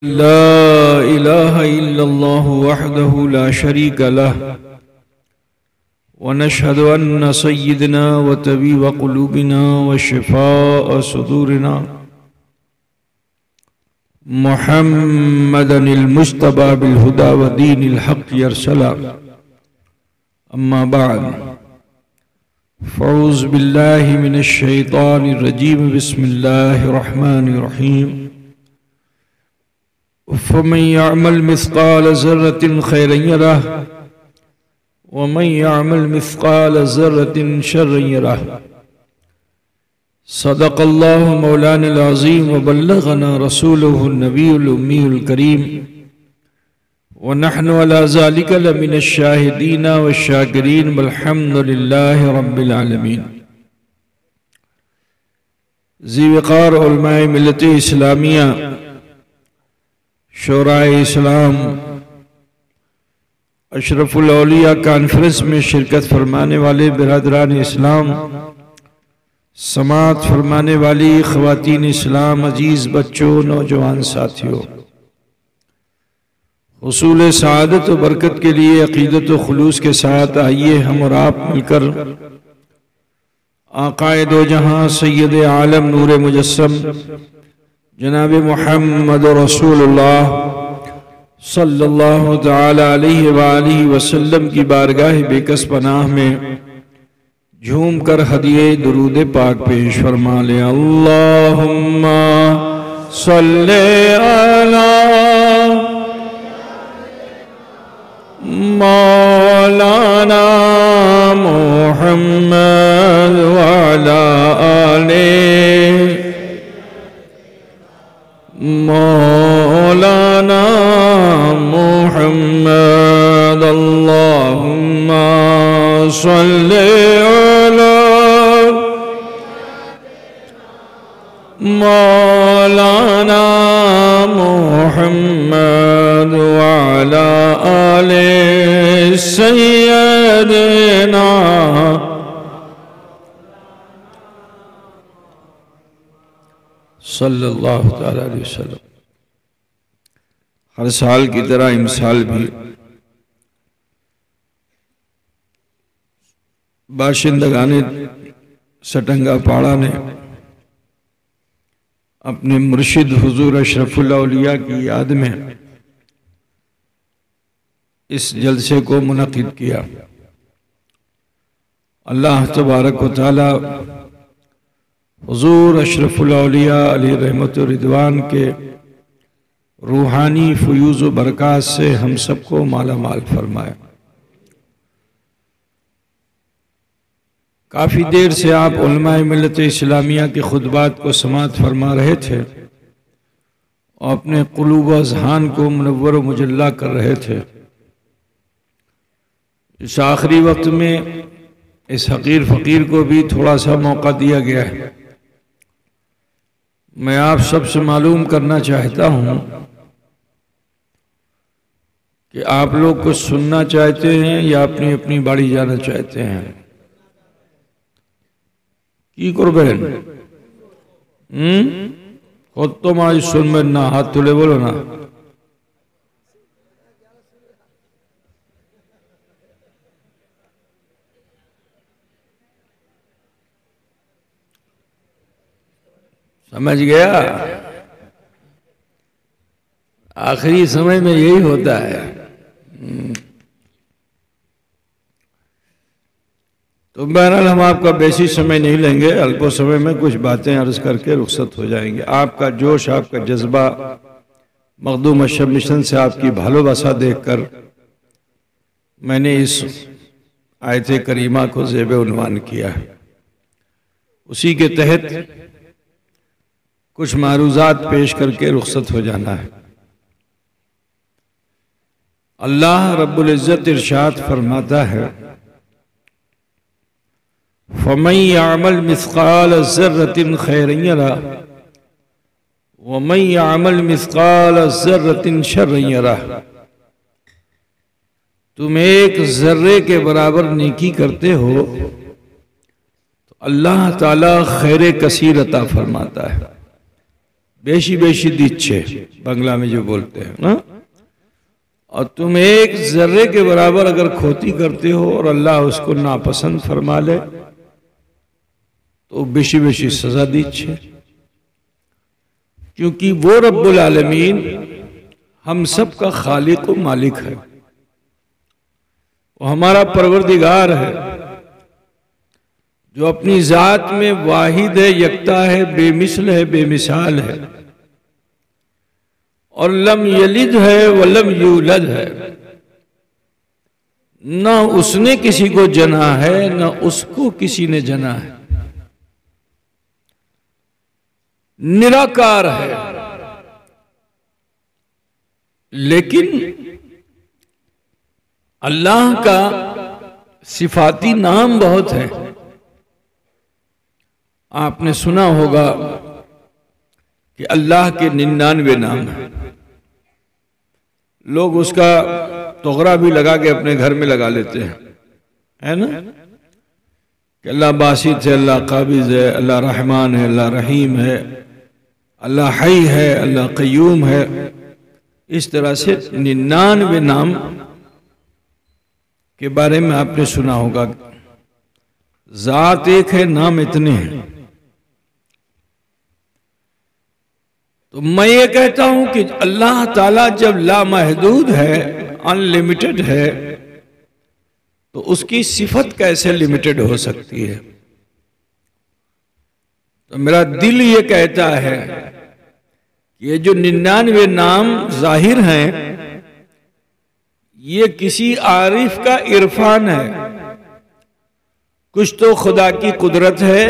ला इलाहा इल्लल्लाहु वहदहु ला शरीका लह व नशहदु अन्न सय्यदना व तबीब क़ुलूबिना व शिफ़ाअ सुदूरिना मुहम्मदनिल मुज्तबा बिल हुदा व दीनिल हक़ अरसला अम्मा बअद फ़अऊज़ु बिल्लाहि मिनश शैतानिर रजीम बिस्मिल्लाहिर रहमानिर रहीम फमन यअमल मिस्क़ाल ज़र्रतिन खैरन यरह व मन यअमल मिस्क़ाल ज़र्रतिन शर्रन यरह। सदक़ल्लाहु मौलानाल अज़ीम व बल्लग़ना रसूलुहुन नबियुल उम्मीयुल करीम व नहनु अला ज़ालिका लमिनश शाहिदीन व शाकिरीन वल्हम्दुलिल्लाहि रब्बिल आलमीन। ज़ी-वक़ार उलमाए मिल्लत-ए इस्लामिया शोराए इस्लाम अशरफुल औलिया कॉन्फ्रेंस में शिरकत फरमाने वाले बिरादरान इस्लाम, समाअत फरमाने वाली ख़वातीन इस्लाम, अजीज़ बच्चों, नौजवान साथियों, हुसूल सआदत व बरकत के लिए अक़ीदत व खुलूस के साथ आइए हम और आप मिलकर आक़ाए दो जहां सय्यद आलम नूर मुजस्सम जनाब मुहम्मद रसूलुल्लाह सल्लल्लाहु तआला अलैहि व आलिहि वसल्लम की बारगाह बेकस पनाह में झूम कर हदिये दुरूद पाक पेश फरमा ले। अल्लाहुम्मा सल्ले अला मौलाना मुहम्मद व अला आले मौलाना मुहम्मद। अल्लाहुम्मा सल्ले अला मौलाना मुहम्मद व अला आले सय्यदना सल्लल्लाहु तआला अलैहि वसल्लम। हर साल की तरह इमसाल भी बाशिंदगाने सटंगा पाड़ा ने अपने मुर्शिद हुजूर अशरफुल औलिया की याद में इस जलसे को मुनक़िद किया। अल्लाह तबारक व तआला हुजूर अशरफुल औलिया अलैहि रहमत व रिदवान के रूहानी फ़ुयूज़ व बरक़ात से हम सबको माला माल फरमाए। काफ़ी देर से आप उलमाए मिल्लत इस्लामिया के खुतबात को समाअत फरमा रहे थे और अपने क़ुलूब व अज़हान को मुनव्वर व मुजल्ला कर रहे थे। इस आखिरी वक्त में इस हक़ीर फ़कीर को भी थोड़ा सा मौका दिया गया है। मैं आप सबसे मालूम करना चाहता हूँ कि आप लोग कुछ सुनना चाहते हैं या अपनी अपनी बाड़ी जाना चाहते हैं? की करबें? खुद तो आज सुनबें ना, हाथ तुले बोलो ना। समझ गया? आखिरी समय में यही होता है। तो बहरहाल हम आपका बेसी समय नहीं लेंगे, अल्प समय में कुछ बातें अर्ज करके रुखसत हो जाएंगे। आपका जोश, आपका जज्बा, मखदूम अशरफ मिशन से आपकी भालोबासा देखकर मैंने इस आयत करीमा को ज़ेब उन्वान किया है। उसी के तहत कुछ मारूज़ात पेश करके रुखसत हो जाना है। अल्लाह रब्बुल इज़्ज़त इरशाद फरमाता है, फमन यअमल मिस्क़ाल ज़र्रतिन खैरन यरह व मन यअमल मिस्क़ाल ज़र्रतिन शर्रन यरह। तुम एक जर्रे के बराबर नेकी करते हो तो अल्लाह ताला खैर कसीर अता फरमाता है। बेशी बेशी दिच्छे बंगला में जो बोलते हैं ना, और तुम एक जर्रे के बराबर अगर खोती करते हो और अल्लाह उसको नापसंद फरमा ले तो बेशी बेशी सजा दीजिए, क्योंकि वो रब्बुल आलमीन हम सब का खालिक व मालिक है, वो हमारा परवरदिगार है जो अपनी जात में वाहिद है, यकता है, बेमिसल है, बेमिसाल है, और लम यलिद है वलम यूलद है। न उसने किसी को जना है न उसको किसी ने जना है, निराकार है। लेकिन अल्लाह का सिफाती नाम बहुत है। आपने सुना होगा कि अल्लाह के 99 नाम हैं। लोग उसका तोगरा भी लगा के अपने घर में लगा लेते हैं, है ना, कि अल्लाह बासित है, अल्लाह काबिज है, अल्लाह रहमान है, अल्लाह रहीम है, अल्लाह हई है, अल्लाह क़य्यूम है। इस तरह से 99 नाम के बारे में आपने सुना होगा। जात एक है, नाम इतने हैं। तो मैं ये कहता हूं कि अल्लाह ताला जब लामहदूद है, अनलिमिटेड है, तो उसकी सिफत कैसे लिमिटेड हो सकती है? तो मेरा दिल ये कहता है कि ये जो 99 नाम जाहिर हैं, ये किसी आरिफ का इरफान है। कुछ तो खुदा की कुदरत है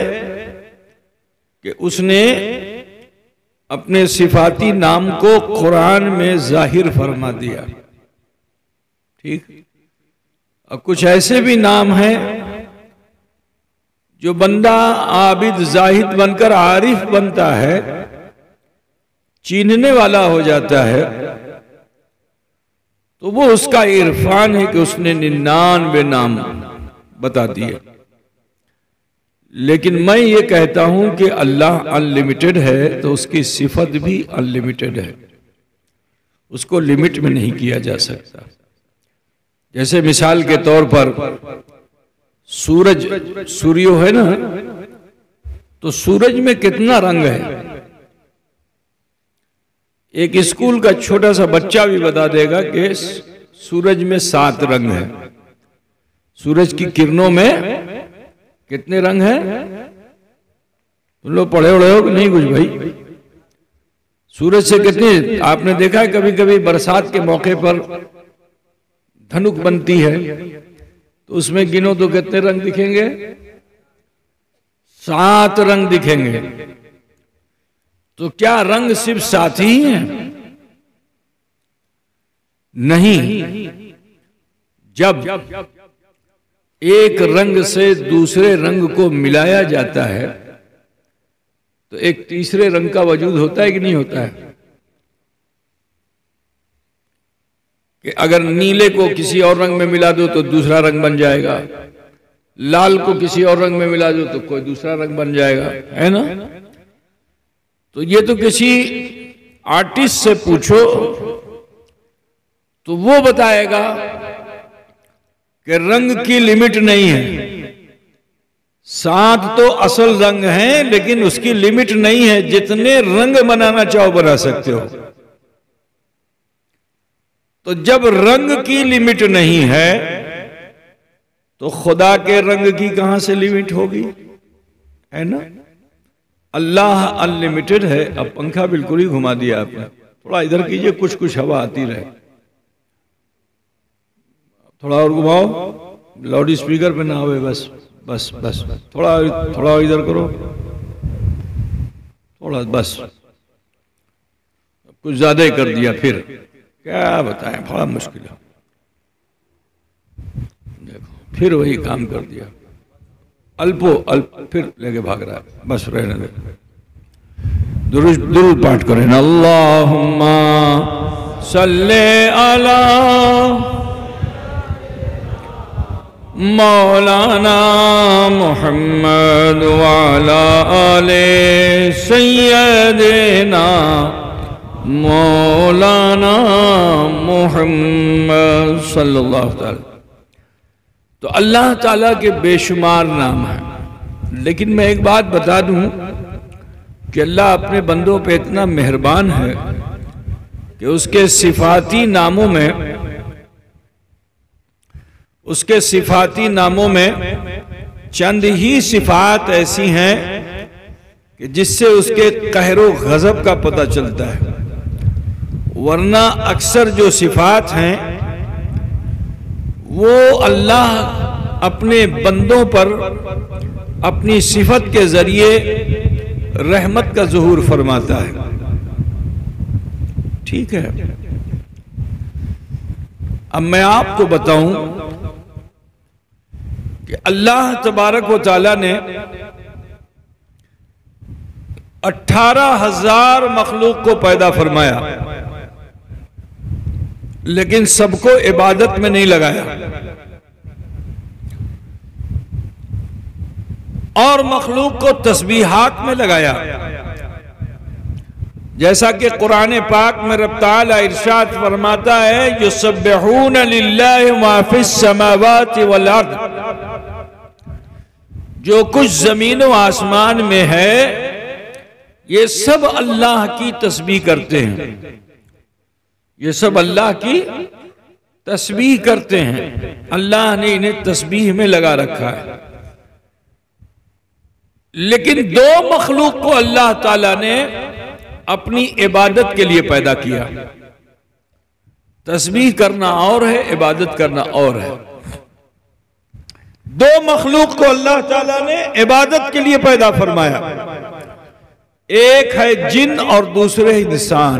कि उसने अपने सिफाती नाम को कुरान में जाहिर फरमा दिया, ठीक। और कुछ ऐसे भी नाम हैं जो बंदा आबिद जाहिद बनकर आरिफ बनता है, चीनने वाला हो जाता है, तो वो उसका इरफान है कि उसने 99 नाम बता दिए। लेकिन मैं ये कहता हूं कि अल्लाह अनलिमिटेड है, तो उसकी सिफत भी अनलिमिटेड है, उसको लिमिट में नहीं किया जा सकता। जैसे मिसाल के तौर पर सूरज, सूर्य है ना, तो सूरज में कितना रंग है? एक स्कूल का छोटा सा बच्चा भी बता देगा कि सूरज में 7 रंग है। सूरज की किरणों में कितने रंग हैं? तुम लोग पढ़े उड़े हो कि नहीं कुछ भाई? सूरज से कितने, आपने देखा है कभी कभी बरसात के मौके पर धनुक बनती है, तो उसमें गिनो तो कितने रंग दिखेंगे? 7 रंग दिखेंगे। तो क्या रंग सिर्फ 7 ही हैं? नहीं। जब एक रंग से दूसरे रंग को मिलाया जाता है तो एक तीसरे रंग का वजूद होता है कि नहीं होता है? कि अगर नीले को किसी और रंग में मिला दो तो दूसरा रंग बन जाएगा, लाल को किसी और रंग में मिला दो तो कोई दूसरा रंग बन जाएगा, है ना? तो ये तो किसी आर्टिस्ट से पूछो तो वो बताएगा कि रंग की लिमिट नहीं है। 7 तो असल रंग हैं, लेकिन उसकी लिमिट नहीं है, जितने रंग बनाना चाहो बना सकते हो। तो जब रंग की लिमिट नहीं है तो खुदा के रंग की कहां से लिमिट होगी, है ना? अल्लाह अनलिमिटेड है। अब पंखा बिल्कुल ही घुमा दिया आपने, थोड़ा इधर कीजिए, कुछ कुछ हवा आती रहे। थोड़ा और घुमाओ, लाउड स्पीकर पे ना आवे, बस बस बस, थोड़ा थोड़ा इधर करो, थोड़ा, बस। कुछ ज्यादा ही कर दिया, फिर क्या बताएं, बड़ा मुश्किल है। देखो फिर वही काम कर दिया, अल्पो अल्प फिर लेके भाग रहा है, बस रहने दे। दुरूद पाठ करें, अल्लाहुम्मा सल्ले अला मौलाना मुहम्मद वाला आले सैयदना मौलाना मुहम्मद सल्लल्लाहु अलैहि वसल्लम। तो अल्लाह ताला के बेशुमार नाम हैं, लेकिन मैं एक बात बता दूं कि अल्लाह अपने बंदों पे इतना मेहरबान है कि उसके सिफाती नामों में चंद ही सिफात ऐसी हैं कि जिससे उसके कहरो गजब का पता चलता है, वरना अक्सर जो सिफात हैं वो अल्लाह अपने बंदों पर अपनी सिफत के जरिए रहमत का ज़ुहूर फरमाता है। ठीक है, अब मैं आपको बताऊं कि अल्लाह तबारक व तआला ने 18,000 मखलूक को पैदा फरमाया, लेकिन सबको इबादत में नहीं लगाया, और मखलूक को तस्बीहात में लगाया। जैसा कि कुरान पाक में रब ताला इरशाद फरमाता है, युसब्बिहून लिल्लाहि मा फिस समावाति वल अर्द, जो कुछ जमीन व आसमान में है ये सब अल्लाह की तस्बीह करते हैं, ये सब अल्लाह की तस्बीह करते हैं। अल्लाह ने इन्हें तस्बीह में लगा रखा है। लेकिन दो मखलूक को अल्लाह ताला ने अपनी इबादत के लिए पैदा किया। तस्बीह करना और है, इबादत करना और है। दो मखलूक को अल्लाह ताला ने इबादत के लिए पैदा फरमाया, एक है जिन और दूसरे इंसान।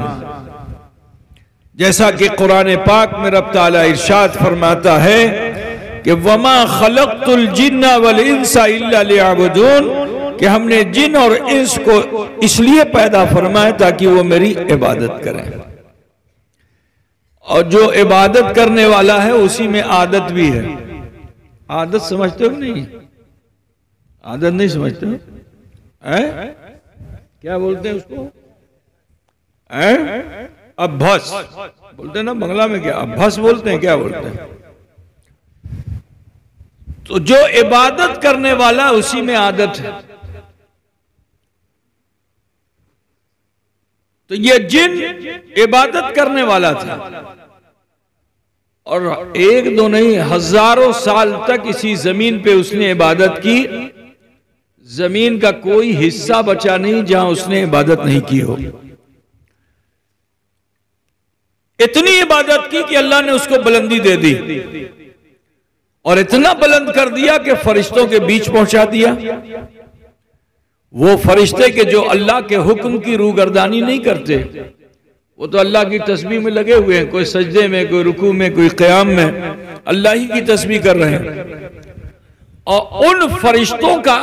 जैसा कि कुरान पाक में रब ताला इरशाद फरमाता है कि वमा खलक़तुल जिन्ना वल इंसा इल्ला लियअबुदून, कि हमने जिन और इंस को इसलिए पैदा फरमाया ताकि वो मेरी इबादत करें। और जो इबादत करने वाला है उसी में आदत भी है। आदत समझते हो नहीं? आदत नहीं समझते हो? क्या बोलते हैं उसको? अभ्यास बोलते हैं ना बंगला में। क्या अभ्यास बोलते हैं? क्या बोलते हैं? तो जो इबादत करने वाला उसी में आदत है। तो ये जिन इबादत करने वाला था और एक दो नहीं हजारों साल तक इसी जमीन पे उसने इबादत की। जमीन का कोई हिस्सा बचा नहीं जहां उसने इबादत नहीं की हो। इतनी इबादत की कि अल्लाह ने उसको बुलंदी दे दी, और इतना बुलंद कर दिया कि फरिश्तों के बीच पहुंचा दिया। वो फरिश्ते के जो अल्लाह के हुक्म की रूगर्दानी नहीं करते, वो तो अल्लाह की तस्बीह में लगे हुए हैं। कोई सजदे में, कोई रुकू में, कोई क़याम में अल्लाह ही की तस्बीह कर रहे हैं। और उन फरिश्तों का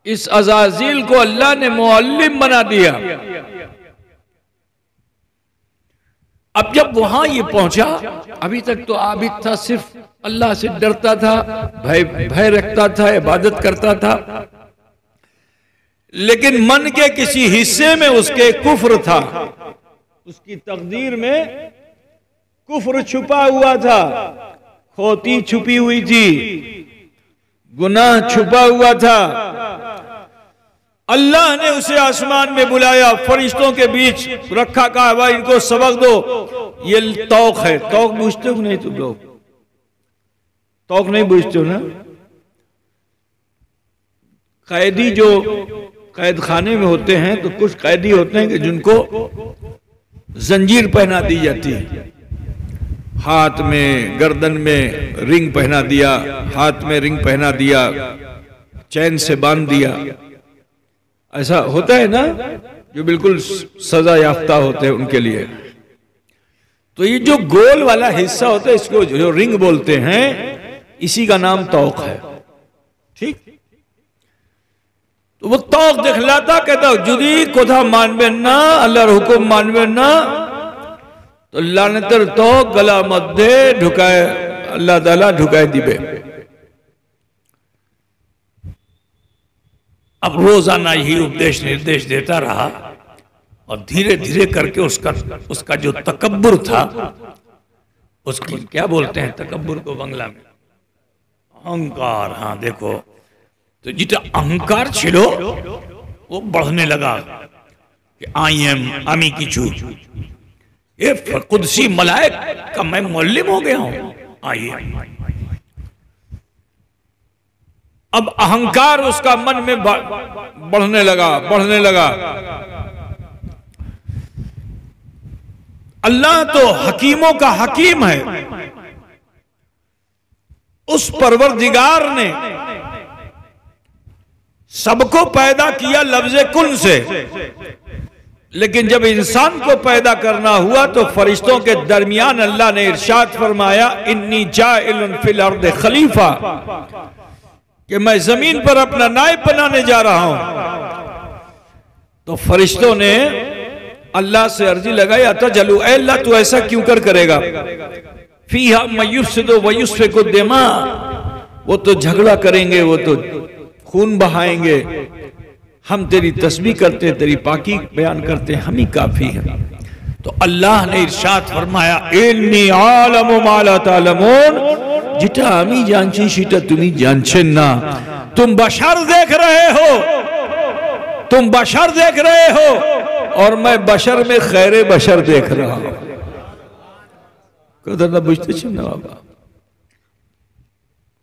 इस अज़ाज़ील को अल्लाह ने मुअल्लिम बना दिया। अब जब वहां ये पहुंचा, अभी तक तो आबिद था, सिर्फ अल्लाह से डरता था, भय रखता था, इबादत करता था। लेकिन मन के किसी हिस्से में उसके कुफ्र था, उसकी तकदीर में कुफ्र छुपा हुआ था, खोती छुपी हुई थी, गुनाह छुपा हुआ था। अल्लाह ने उसे आसमान में बुलाया, फरिश्तों के बीच रखा, कहा भाई इनको सबक दो। ये तौक है। तौक पूछते हो नहीं तुम लोग? तौक नहीं पूछते हो ना? कैदी जो कैद खाने में होते हैं तो कुछ कैदी होते हैं कि जिनको जंजीर पहना दी जाती है, हाथ में गर्दन में रिंग पहना दिया, हाथ में रिंग पहना दिया, चैन से बांध दिया। ऐसा होता है ना, जो बिल्कुल सजा याफ्ता होते हैं उनके लिए। तो ये जो गोल वाला हिस्सा होता है, इसको जो रिंग बोलते हैं, इसी का नाम तौक है। ठीक? तो वो तौक दिखलाता, कहता जुदी कोथा मानबे ना, अल्लाहर हुकुम मानबे ना, तो लानतर तौक गला मध्य ढुकाए अल्लाह ताला ढुकाई दिबे। अब रोजाना यही उपदेश निर्देश देता रहा और धीरे धीरे करके उसका जो तकब्बुर था, उसकी क्या बोलते हैं तकब्बुर को बांग्ला में, अहंकार। हाँ देखो, तो जितना अहंकार छिलो वो बढ़ने लगा कि आई एम आमी किचू, ये कुदसी मलाइक का मैं मुअल्लिम हो गया हूं। आइए, अब अहंकार उसका मन में बढ़ने लगा। अल्लाह तो हकीमों का हकीम है। उस परवरदिगार ने सबको पैदा किया लफ्ज़े कुन से, लेकिन जब इंसान को पैदा करना हुआ तो फरिश्तों के दरमियान अल्लाह ने इरशाद फरमाया, इन्नी जाइलुन फिल अर्द खलीफा, कि मैं जमीन पर अपना नायब बनाने जा रहा हूं। तो फरिश्तों ने अल्लाह से अर्जी लगाई, अतजलु, ऐ अल्लाह तू ऐसा क्यों करेगा, फीहा मयुफ्सिदु व युस्फिकु दिमा, वो तो झगड़ा करेंगे, वो तो खून बहाएंगे, हम तेरी तस्बीह करते, तेरी पाकी बयान करते, हम ही काफी हैं। तो अल्लाह ने इरशाद फरमाया, इन्नी आलमु मा ला तालमून, जिटा आमी जानची सीटा तुम्ही जानछेन ना। तुम बशर देख रहे हो और मैं बशर में खैरे बशर देख रहा हूं। कदर ना बुझते छिन बाबा।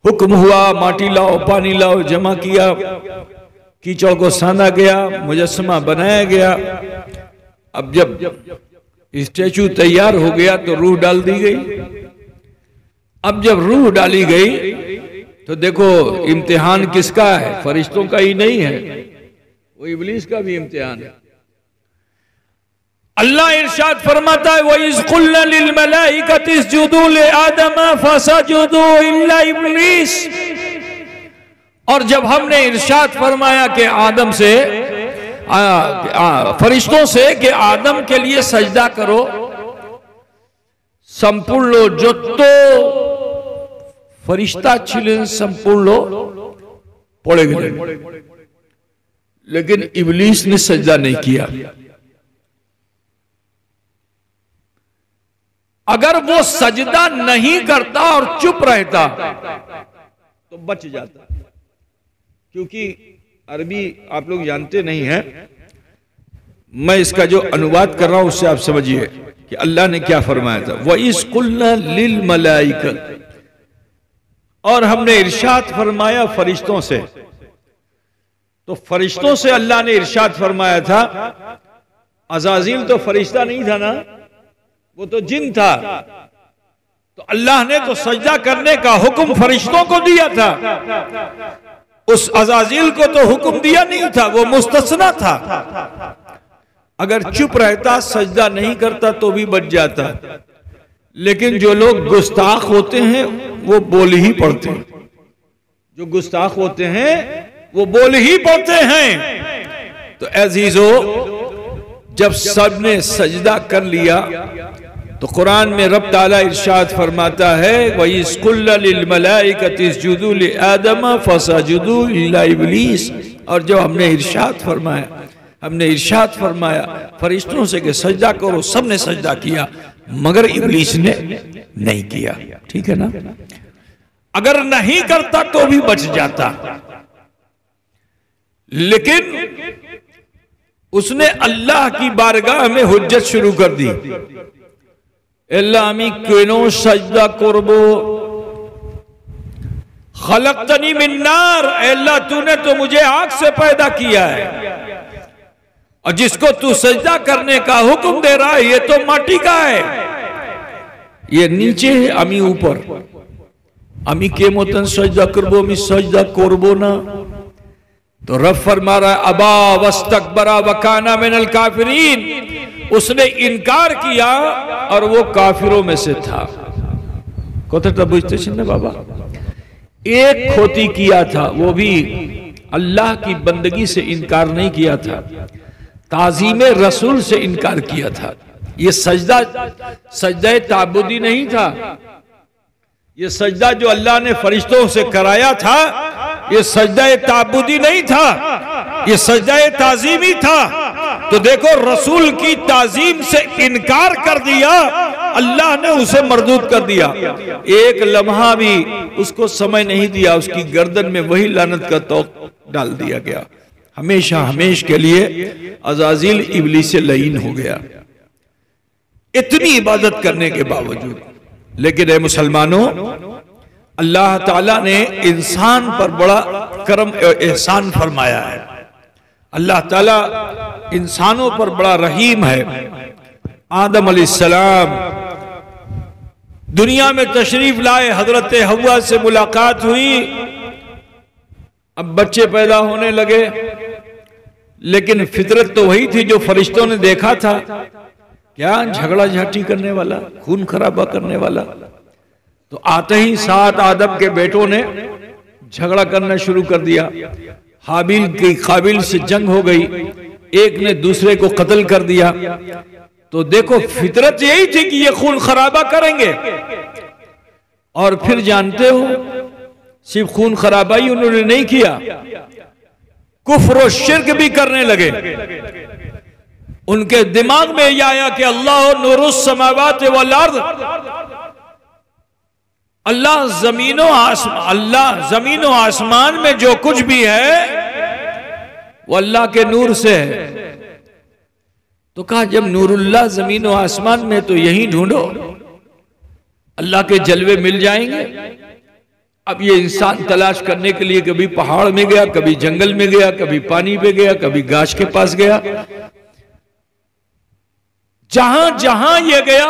हुक्म हुआ, माटी लाओ, पानी लाओ, जमा किया, कीचड़ को साना गया, मुजस्समा बनाया गया। अब जब स्टैचू तैयार हो गया तो रूह डाल दी गई। अब जब रूह डाली गई तो देखो इम्तिहान किसका है, फरिश्तों का ही नहीं है, वो इब्लीस का भी इम्तिहान है। अल्लाह इरशाद फरमाता है, व इज़ क़ुल्ना लिल मलाइकति इसजुदू लि आदम फसजुदू इल्ला इब्लीस। और जब हमने इरशाद फरमाया कि आदम से फरिश्तों से कि आदम के लिए सजदा करो, संपूर्ण जो फरिश्ता छिलें संपूर्ण पड़े गए, लेकिन इब्लीस ने सजदा नहीं किया। अगर वो सजदा नहीं करता और चुप रहता तो बच जाता, क्योंकि अरबी आप लोग जानते नहीं हैं। मैं इसका जो अनुवाद कर रहा हूं उससे आप समझिए कि अल्लाह ने क्या फरमाया था। वइज़ क़ुल्ना लिल मलाइका, और हमने इरशाद फरमाया फरिश्तों से। तो फरिश्तों से अल्लाह ने इरशाद फरमाया था। अज़ाज़ील तो फरिश्ता नहीं था ना, वो तो जिन था। तो अल्लाह ने तो सजदा करने का हुक्म फरिश्तों को दिया था, उस अज़ाज़ील को तो हुक्म दिया नहीं था, वो मुस्तस्ना था। अगर चुप रहता, सजदा नहीं करता तो भी बच जाता। लेकिन जो लोग गुस्ताख होते हैं वो बोल ही पड़ते हैं, जो गुस्ताख होते हैं वो बोल ही पड़ते हैं। तो अजीजो, जब सबने सजदा कर लिया तो कुरान में रब ताला इरशाद फरमाता है, वइज़ क़ुल्ना लिल मलाइकति इसजुदू लि आदम फसजुदू इल्ला इब्लीस। और जो हमने इरशाद फरमाया फरिश्तों से कि सजदा करो, सबने सजदा किया, मगर इब्लीस ने नहीं किया। ठीक है ना, अगर नहीं करता तो भी बच जाता, लेकिन उसने अल्लाह की बारगाह में हुज्जत शुरू कर दी। अल्लाह मी क्यों सजदा करबो, खलक़तनी मिन नार, अल्लाह तूने तो मुझे आग से पैदा किया है, और जिसको तू सजदा करने का हुक्म दे रहा है ये तो माटी का है, ये नीचे है, अमी ऊपर। अमी के मोतन सजदा करबो, मी सजदा करबो ना। तो रब फरमा रहा है, अबा वस्तकबरा वकाना मिनल काफिरीन, उसने इनकार किया और वो काफिरों में से था। कथा बुझते ना बाबा। एक खोती किया था, वो भी अल्लाह की बंदगी से इनकार नहीं किया था, ताज़ीम रसूल से इनकार किया था। ये सजदा ताबुदी नहीं था, ये सजदा जो अल्लाह ने फरिश्तों से कराया था, ये सजदा ताबुदी नहीं था, ये सजदा ताजीमी था। तो देखो रसूल की ताजीम से इनकार कर दिया, अल्लाह ने उसे मरदूद कर दिया। एक लम्हा भी उसको समय नहीं दिया, उसकी गर्दन में वही लानत का तोक डाल दिया गया। हमेशा हमेश के लिए अज़ाज़िल इब्लीस से लईन हो गया, इतनी इबादत करने के बावजूद। लेकिन ए मुसलमानों, अल्लाह ताला ने इंसान पर बड़ा करम और एहसान फरमाया है। अल्लाह ताला इंसानों पर बड़ा रहीम है। आदम अलैहिस्सलाम दुनिया में तशरीफ लाए, हजरत हव्वा से मुलाकात हुई, अब बच्चे पैदा होने लगे। लेकिन फितरत तो वही थी जो फरिश्तों ने देखा था, क्या झगड़ा झाटी करने वाला, खून खराबा करने वाला। तो आते ही 7 आदम के बेटों ने झगड़ा करना शुरू कर दिया। हाबिल की काबिल से जंग हो गई, एक ने दूसरे को कत्ल कर दिया। तो देखो फितरत यही थी कि ये खून खराबा करेंगे। और फिर जानते हो, सिर्फ खून खराबा ही उन्होंने नहीं किया, कुफ्र और शिर्क भी करने लगे। उनके दिमाग में यह आया कि अल्लाह नूरुस समावात वल अर्द, अल्लाह जमीनों आसमान में जो कुछ भी है वो अल्लाह के नूर से है। तो कहा जब नूरुल्लाह जमीनों आसमान में, तो यहीं ढूंढो, अल्लाह के जलवे मिल जाएंगे। अब ये इंसान तलाश करने के लिए कभी पहाड़ में गया, कभी जंगल में गया, कभी पानी पे गया, कभी गाछ के पास गया। जहां जहां ये गया,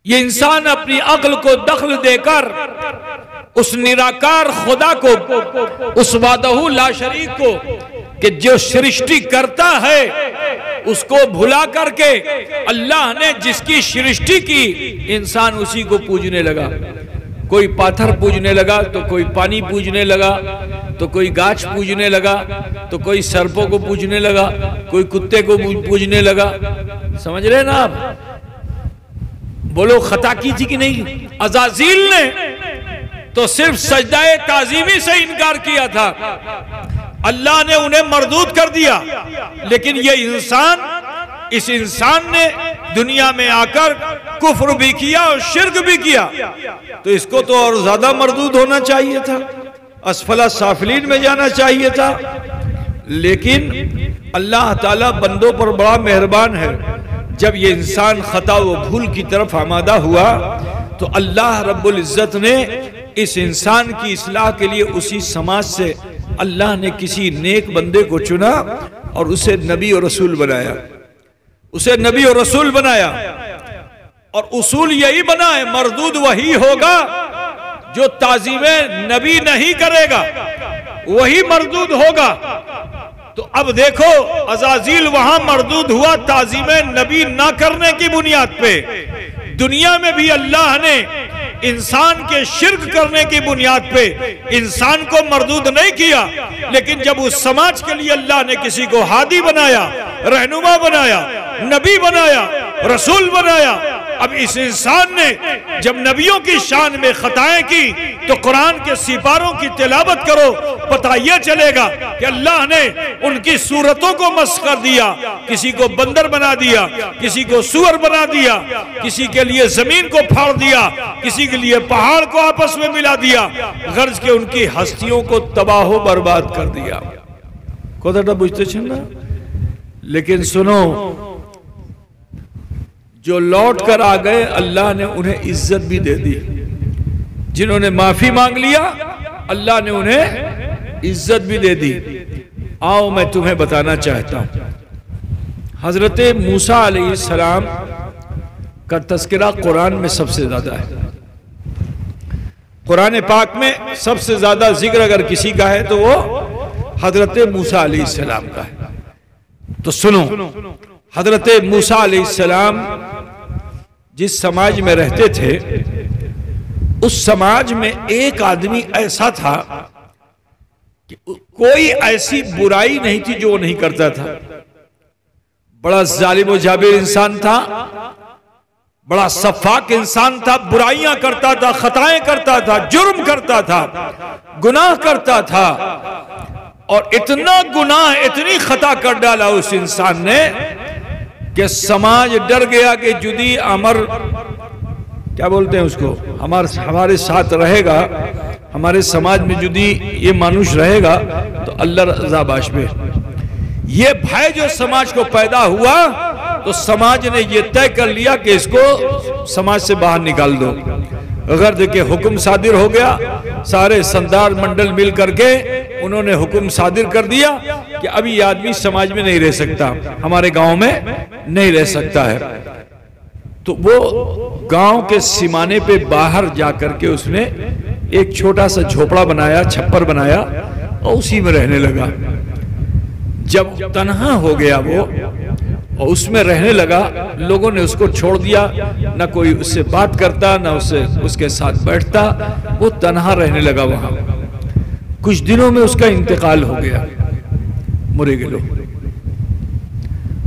ये इंसान अपनी अक्ल को दखल देकर उस निराकार खुदा को, उस वादहू ला शरीक को, कि जो सृष्टि करता है उसको भुला करके अल्लाह ने जिसकी सृष्टि की, इंसान उसी को पूजने लगा। कोई पाथर पूजने लगा, तो कोई पानी पूजने लगा, तो कोई गाछ पूजने लगा, तो कोई सर्पों को पूजने लगा, कोई कुत्ते को पूजने लगा। समझ रहे ना आप? बोलो खता की थी कि नहीं? अज़ाज़ील ने तो सिर्फ सजदाए ताजीमी से इनकार किया था, अल्लाह ने उन्हें मरदूद कर दिया। लेकिन ये इंसान, इस इंसान ने दुनिया में आकर कुफ्र भी किया और शिर्क भी किया, तो इसको तो और ज्यादा मरदूद होना चाहिए था, असफला साफिलीन में जाना चाहिए था। लेकिन अल्लाह ताला बंदों पर बड़ा मेहरबान है। जब ये इंसान खता व भूल की तरफ आमादा हुआ, तो अल्लाह रब्बुल इज्जत ने इस इंसान की इस्लाह के लिए उसी समाज से अल्लाह ने किसी नेक बंदे को चुना और उसे नबी और रसूल बनाया, उसे नबी और रसूल बनाया। और उसूल यही बना है, मरदूद वही होगा जो ताजीमे नबी नहीं करेगा, वही मरदूद होगा। तो अब देखो, अज़ाज़ील वहां मरदूद हुआ ताजीमे नबी ना करने की बुनियाद पे। दुनिया में भी अल्लाह ने इंसान के शिर्क करने की बुनियाद पे इंसान को मरदूद नहीं किया। लेकिन जब उस समाज के लिए अल्लाह ने किसी को हादी बनाया, रहनुमा बनाया, नबी बनाया, रसूल बनाया, अब इस इंसान ने जब नबियों की शान में खताएं की, तो कुरान के सिपारों की तिलावत करो, पता यह चलेगा कि अल्लाह ने उनकी सूरतों को मस्ख कर दिया। किसी को बंदर बना दिया, किसी को सूअर बना दिया, किसी के लिए जमीन को फाड़ दिया, किसी के लिए पहाड़ को आपस में मिला दिया, गर्ज के उनकी हस्तियों को तबाह बर्बाद कर दिया। कोदाटा बुझते छना। लेकिन सुनो, जो लौट कर आ गए, अल्लाह ने उन्हें इज्जत भी दे दी। जिन्होंने माफी मांग लिया, अल्लाह ने उन्हें इज्जत भी दे दी। आओ मैं तुम्हें बताना चाहता हूं, हजरत मूसा अलैहिस्सलाम का तस्करा कुरान में सबसे ज्यादा है। कुरान पाक में सबसे ज्यादा जिक्र अगर किसी का है तो वो हजरत मूसा अलैहिस्सलाम का है। तो सुनो, हजरत मूसा अलैहिस्सलाम जिस समाज में रहते थे, उस समाज में एक आदमी ऐसा था कि कोई ऐसी बुराई नहीं थी जो वो नहीं करता था। बड़ा जालिम व जाबिर इंसान था। बड़ा सफाक इंसान था, बुराइयां करता था, खताएं करता था, जुर्म करता था, गुनाह करता था, और इतना गुनाह, इतनी खता कर डाला उस इंसान ने कि समाज डर गया कि जुदी अमर, क्या बोलते हैं उसको, हमारे साथ रहेगा, हमारे समाज में जुदी ये मानुष रहेगा तो अल्लाह रज़ा बाशबे। ये भय जो समाज को पैदा हुआ तो समाज ने ये तय कर लिया कि इसको समाज से बाहर निकाल दो। अगर देखिए हुक्म सादिर हो गया, सारे सरदार मंडल मिल करके उन्होंने हुक्म सादिर कर दिया कि अभी ये आदमी समाज में नहीं रह सकता, हमारे गांव में नहीं रह सकता है। तो वो गांव के सीमाने पे बाहर जाकर के उसने एक छोटा सा झोपड़ा बनाया, छप्पर बनाया और उसी में रहने लगा। जब तन्हा हो गया वो और उसमें रहने लगा, लोगों ने उसको छोड़ दिया, ना कोई उससे बात करता, ना उसके साथ बैठता, वो तन्हा रहने लगा वहां। कुछ दिनों में उसका इंतकाल हो गया, मरे गए लोग।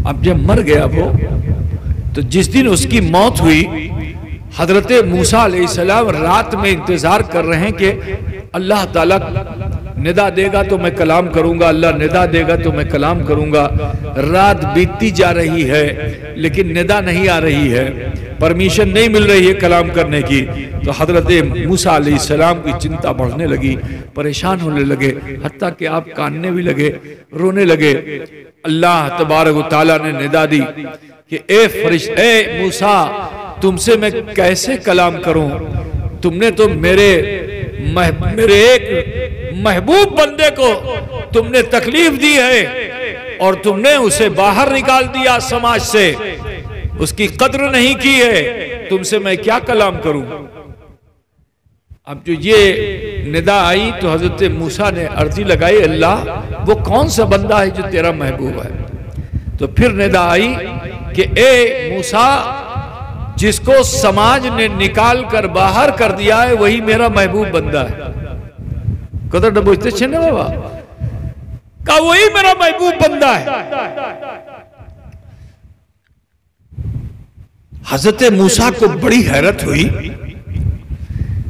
अब जब मर गया वो, तो जिस दिन उसकी मौत हुई, हजरत मूसा अलैहिस्सलाम रात में इंतजार कर रहे हैं कि अल्लाह ताला निदा देगा तो मैं कलाम करूंगा, अल्लाह निदा देगा तो मैं कलाम करूंगा। रात बीतती जा रही है लेकिन निदा नहीं आ रही है, परमिशन नहीं मिल रही है कलाम करने की। तो हजरत मूसा अलैहिस्सलाम की चिंता बढ़ने लगी, परेशान होने लगे, हत्ता कि आप कानने भी लगे, रोने लगे। अल्लाह तबारक व तआला ने निदा दी कि ए मूसा, तुमसे मैं कैसे कलाम करूं? तुमने तो मेरे एक महबूब बंदे को तुमने तकलीफ दी है और तुमने उसे बाहर निकाल दिया समाज से, उसकी कद्र नहीं की है, तुमसे मैं क्या कलाम करूं? अब जो ये निदा आई तो हजरत मूसा ने अर्जी लगाई, अल्लाह वो कौन सा बंदा है जो तेरा महबूब है? तो फिर निदा आई कि ए मूसा, जिसको समाज ने निकाल कर बाहर कर दिया है वही मेरा महबूब बंदा है। कदर न बुझते छे ना बाबा, का वही मेरा महबूब बंदा है। हजरत मूसा को बड़ी हैरत हुई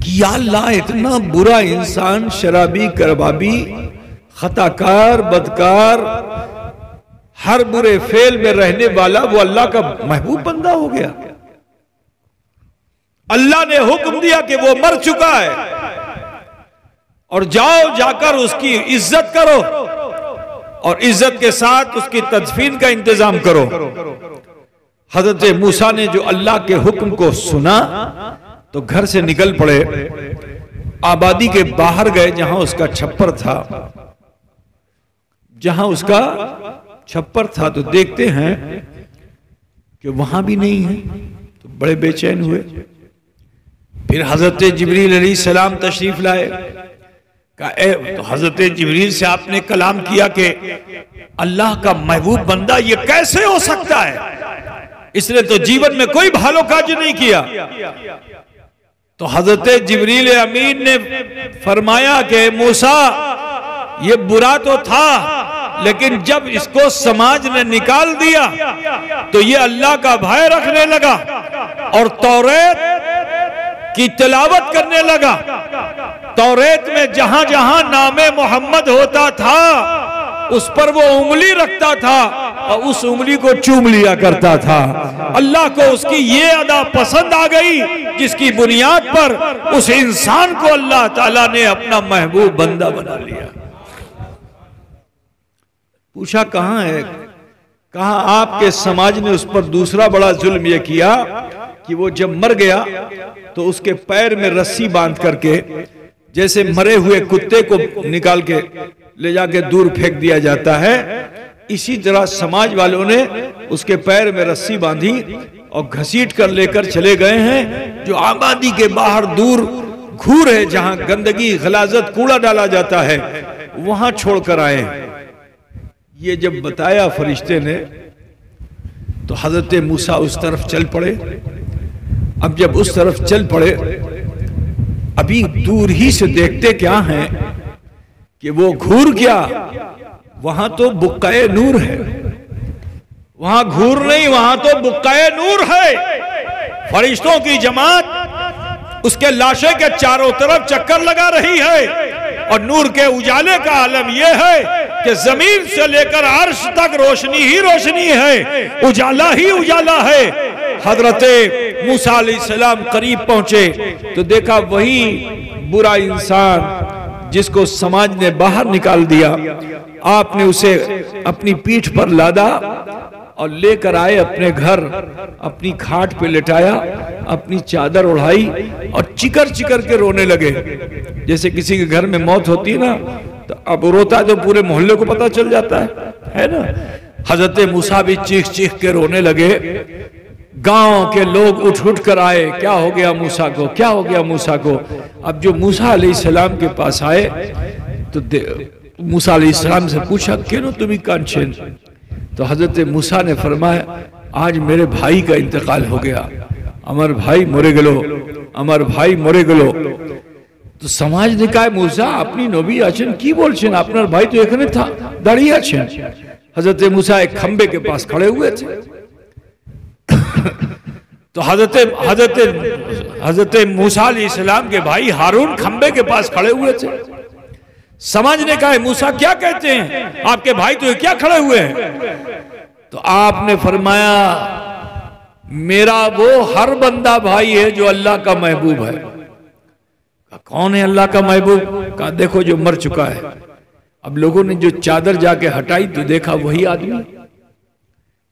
कि या अल्लाह, इतना बुरा इंसान, शराबी, करबाबी, खताकार, बदकार, हर बुरे फेल में रहने वाला वो अल्लाह का महबूब बंदा हो गया। अल्लाह ने हुक्म दिया कि वो मर चुका है और जाओ जाकर उसकी इज्जत करो और इज्जत के साथ उसकी तदफीन का इंतजाम करो। हजरत मूसा ने जो अल्लाह के हुक्म को सुना तो घर से निकल पड़े, आबादी के बाहर गए जहां उसका छप्पर था। जहां उसका छप्पर था तो देखते हैं कि वहां भी नहीं है, तो बड़े बेचैन हुए। फिर हजरत जिब्रील अलैहिस्सलाम तशरीफ लाए, तो हजरत जिब्रील से आपने कलाम किया कि अल्लाह का महबूब बंदा ये कैसे हो सकता है? इसने तो जीवन में कोई भालो काज नहीं किया। तो हजरत जिब्रील अमीन ने फरमाया कि मूसा, ये बुरा तो था लेकिन जब इसको समाज ने निकाल दिया तो ये अल्लाह का भय रखने लगा और तौरेत की तिलावत करने लगा। तौरेत में जहां जहां नामे मोहम्मद होता था उस पर वो उंगली रखता था और उस उंगली को चूम लिया करता था। अल्लाह को उसकी ये अदा पसंद आ गई जिसकी बुनियाद पर उस इंसान को अल्लाह ताला ने अपना महबूब बंदा बना लिया। पूछा कहां है? कहा आपके समाज ने उस पर दूसरा बड़ा जुल्म यह किया कि वो जब मर गया तो उसके पैर में रस्सी बांध करके, जैसे मरे हुए कुत्ते को निकाल के ले जाके दूर फेंक दिया जाता है, इसी तरह समाज वालों ने उसके पैर में रस्सी बांधी और घसीट कर लेकर चले गए हैं। जो आबादी के बाहर दूर घूर है जहां गंदगी, गलाजत, कूड़ा डाला जाता है, वहां छोड़कर आए। ये जब बताया फरिश्ते ने तो हजरत मूसा उस तरफ चल पड़े। अब जब उस तरफ चल पड़े, अभी दूर ही से देखते क्या है कि वो घूर गया, वहां तो बुक्काए नूर है, वहां घूर नहीं, वहां तो बुक्काए नूर है। फरिश्तों की जमात उसके लाशे के चारों तरफ चक्कर लगा रही है और नूर के उजाले का आलम यह है कि जमीन से लेकर अर्श तक रोशनी ही रोशनी है, उजाला ही उजाला है। हजरत मूसा अलैहिस्सलाम करीब पहुंचे तो देखा वही बुरा इंसान जिसको समाज ने बाहर निकाल दिया, आपने उसे अपनी पीठ पर लादा और लेकर आए अपने घर, अपनी खाट पे लेटाया, अपनी चादर उड़ाई और चिकर चिकर के रोने लगे। जैसे किसी के घर में मौत होती है ना, तो अब रोता है तो पूरे मोहल्ले को पता चल जाता है ना। हजरत मूसा भी चीख चीख के रोने लगे। गांव के लोग उठ उठ कर आए, क्या हो गया मूसा को, क्या हो गया मूसा को। अब जो मूसा अलैहिस्सलाम के पास आए तो मूसा अलैहिस्सलाम से पूछा, क्यों तुम्हें कांचन? तो हजरत मूसा ने फरमाया, आज मेरे भाई का इंतकाल हो गया, अमर भाई मरे गलो, अमर भाई मरे गलो। तो समाज ने कहा, मूसा अपनी नबी आছেন की बोलছেন, আপনার भाई तो এখানে था दाड़िए আছেন। हजरत मूसा एक खंबे के पास खड़े हुए थे। तो हजरत मूसा अलैहिस्सलाम के भाई हारून खंबे के पास खड़े हुए थे। समाज ने कहा, मूसा क्या कहते हैं, आपके भाई तो क्या खड़े हुए हैं? तो आपने फरमाया, मेरा वो हर बंदा भाई है जो अल्लाह का महबूब है। कौन है अल्लाह का महबूब? कहा देखो जो मर चुका है। अब लोगों ने जो चादर जाके हटाई तो देखा वही आदमी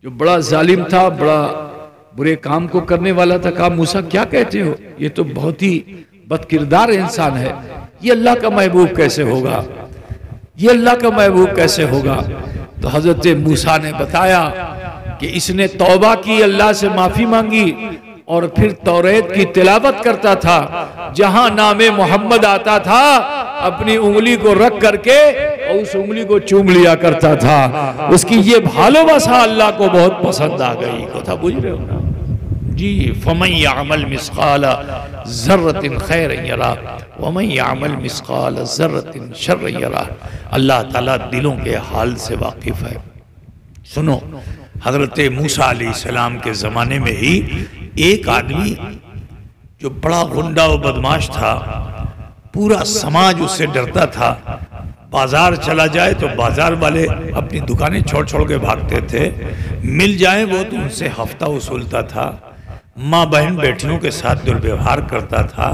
जो बड़ा जालिम था, बड़ा बुरे काम को करने वाला था। कहा मूसा क्या कहते हो, ये तो बहुत ही बदकिरदार इंसान है, ये अल्लाह का महबूब कैसे होगा, ये अल्लाह का महबूब कैसे होगा? तो हजरत मूसा ने बताया कि इसने तौबा की, अल्लाह से माफी मांगी और फिर तौरेत की तिलावत करता था। जहां नामे मोहम्मद आता था अपनी उंगली को रख करके और उस उंगली को चूम लिया करता था। उसकी ये भालोबासा अल्लाह को बहुत पसंद आ गई। कथा बुझ रहे हो ना जी? फमन यअमल मिस्काल ज़र्रतिन खैरन यरा वमन यअमल मिस्काल ज़र्रतिन शर्रन यरा। अल्लाह ताला दिलों के हाल से वाकिफ है। सुनो, हजरत मूसा अलैहिस्सलाम के जमाने में ही एक आदमी जो बड़ा गुंडा और बदमाश था, पूरा समाज उससे डरता था। बाजार चला जाए तो बाजार वाले अपनी दुकानें छोड़ छोड़ के भागते थे, मिल जाए वो तो उनसे हफ्ता वसूलता था, माँ बहन बेटियों के साथ दुर्व्यवहार करता था,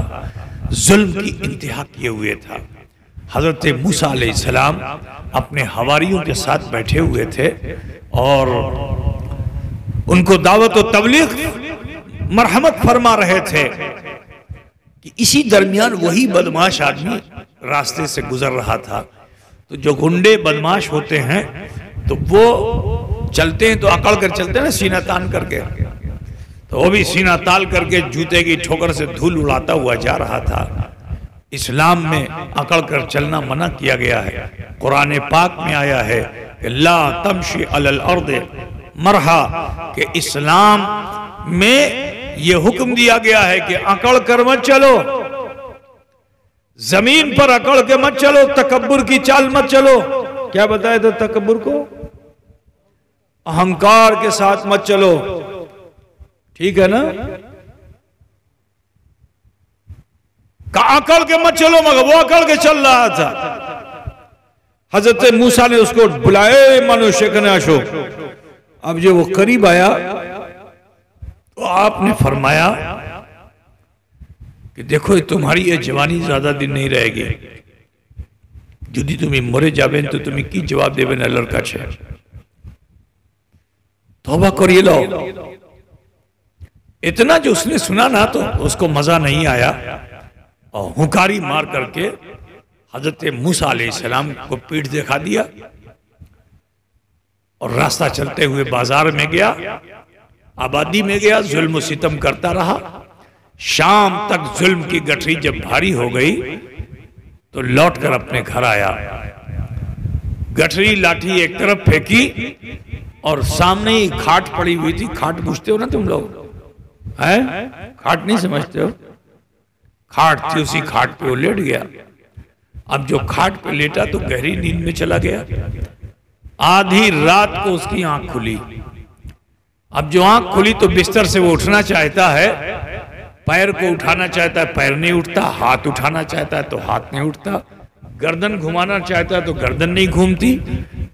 जुल्म की इंतहा किए हुए था। हजरत मूसा अलैहिस्सलाम अपने हवारियों के साथ बैठे हुए थे और उनको दावत और तबलीग मरहमत फरमा रहे थे कि इसी दरमियान वही बदमाश आदमी रास्ते से गुजर रहा था। तो जो गुंडे बदमाश होते हैं तो वो चलते हैं तो अकड़ कर चलते हैं ना, सीना तान करके, तो वो भी सीना ताल करके जूते की ठोकर से धूल उड़ाता हुआ जा रहा था। इस्लाम में अकड़ कर चलना मना किया गया है। कुरान पाक में आया है कि ला तमशी अलल अर्द मरहा, कि इस्लाम में ये हुक्म दिया गया है कि अकड़ कर मत चलो, जमीन पर अकड़ के मत चलो, तकब्बुर की चाल मत चलो। क्या बताया था तकब्बुर को? अहंकार के साथ मत चलो, ठीक है ना? अकड़ के मत चलो, मगर वो अकड़ के चल रहा था। हजरत मूसा ने उसको बुलाए, मनुष्य कनाशो। अब जब वो करीब आया तो आपने फरमाया कि देखो तुम्हारी ये जवानी ज्यादा दिन नहीं रहेगी, यदि तुम्हें मरे जाबेन तो तुम्हें की जवाब देवे ना लड़का छे, तौबा करिए लो। इतना जो उसने सुना ना तो उसको मजा नहीं आया और हुंकारी मार करके हजरत मूसा अलैहिस्सलाम को पीठ दिखा दिया और रास्ता चलते हुए बाजार में गया, आबादी में गया, जुल्म सितम करता रहा। शाम तक जुल्म की गठरी जब भारी हो गई तो लौटकर अपने घर आया। गठरी लाठी एक तरफ फेंकी और सामने ही खाट पड़ी हुई थी। खाट पूछते हो ना तुम लोग, है? खाट नहीं समझते हो? खाट थी, उसी खाट पे वो लेट गया। अब जो खाट पे लेटा तो गहरी नींद में चला गया। आधी रात को उसकी आंख खुली। अब जो आंख खुली तो बिस्तर से वो उठना चाहता है पैर को उठाना चाहता है पैर नहीं उठता, हाथ उठाना चाहता है तो हाथ नहीं उठता, गर्दन घुमाना चाहता है तो गर्दन नहीं घूमती,